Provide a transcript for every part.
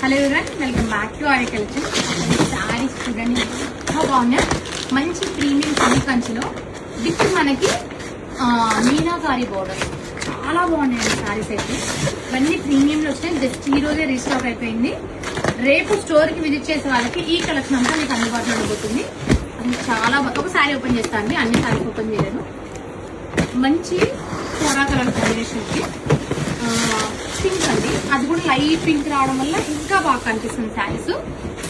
Hello everyone, welcome back to our collection. Saris చూడండి ఎంత బాగున్నాయి. మంచి ప్రీమియం సెమీ కంచిలో విత్ మనకి మీనాకారి బోర్డర్ చాలా బాగున్నాయండి శారీస్ అయితే. ఇవన్నీ ప్రీమియంలో వచ్చినాయి. జస్ట్ ఈ రోజే రీస్టాక్ అయిపోయింది. రేపు స్టోర్ కి విజిట్ చేసే వాళ్ళకి ఈ కలెక్షన్ అంతా మీకు అందుబాటులో ఉండబోతుంది. అది చాలా ఒక శారీ ఓపెన్ చేస్తాను, అన్ని శారీస్ ఓపెన్ చేయలేదు. మంచి కోరా కలర్ కాంబినేషన్ కి పింక్ అండి, అది కూడా లైట్ పింక్ రావడం వల్ల ఇంకా బాగా కనిపిస్తుంది శారీస్.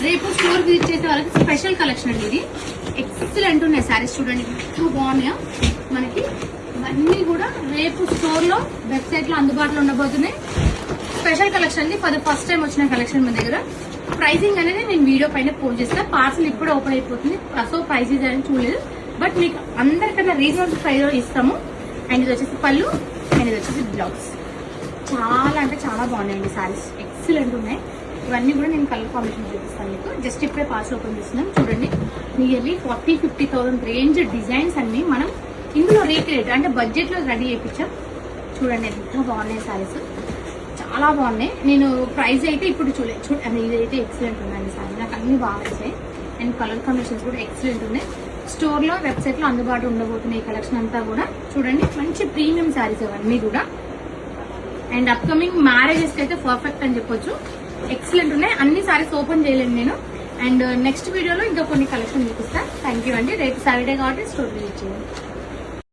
రేపు స్టోర్ విజిట్ చేసే వాళ్ళకి స్పెషల్ కలెక్షన్ అండి. ఇది ఎక్సలెంట్ ఉన్నాయి శారీస్, చూడండి ఎంత బాగున్నాయో. మనకి ఇవన్నీ కూడా రేపు స్టోర్ లో వెబ్సైట్ లో అందుబాటులో ఉండబోతున్నాయి. స్పెషల్ కలెక్షన్ అండి, ఫస్ట్ టైం వచ్చిన కలెక్షన్ మన దగ్గర. ప్రైసింగ్ అనేది నేను వీడియో పైన పోస్ట్ చేస్తా. పార్సల్ ఇప్పుడే ఓపెన్ అయిపోతుంది, సో ప్రైసెస్ అని చూడలేదు. బట్ మీకు అందరికన్నా రీజనబుల్ ప్రైస్ ఇస్తాము. అండ్ ఇది వచ్చేసి పళ్ళు, అండ్ ఇది వచ్చేసి బ్లౌజ్. చాలా అంటే చాలా బాగున్నాయండి శారీస్, ఎక్సలెంట్ ఉన్నాయి. ఇవన్నీ కూడా నేను కలర్ కాంబినేషన్ చూపిస్తాను మీకు. జస్ట్ ఇప్పుడే పార్సల్ ఓపెన్ చేస్తున్నాం. చూడండి, నియర్లీ 40-50,000 రేంజ్ డిజైన్స్ అన్ని మనం ఇందులో రీక్రియేట్ అంటే బడ్జెట్ లో రెడీ చేయించాం. చూడండి ఎంత బాగున్నాయి శారీస్, చాలా బాగున్నాయి. నేను ప్రైస్ అయితే ఇప్పుడు చూడండి, ఇదైతే ఎక్సలెంట్ ఉందండి శారీ, నాకు అన్ని బాగా వచ్చాయి. అండ్ కలర్ కాంబినేషన్స్ కూడా ఎక్సలెంట్ ఉన్నాయి. స్టోర్ లో వెబ్సైట్ లో అందుబాటులో ఉండబోతున్నాయి ఈ కలెక్షన్ అంతా కూడా. చూడండి మంచి ప్రీమియం శారీస్ అవన్నీ కూడా. అండ్ అప్కమింగ్ మ్యారేజెస్ అయితే పర్ఫెక్ట్ అని చెప్పొచ్చు. ఎక్సలెంట్ ఉన్నాయి. అన్ని సారీస్ ఓపెన్ చేయలేను నేను. అండ్ నెక్స్ట్ వీడియోలో ఇంకా కొన్ని కలెక్షన్ చూపిస్తాను. థ్యాంక్ యూ అండి. రేపు సాటర్డే కాబట్టి స్టోర్ విజిట్ చేయండి.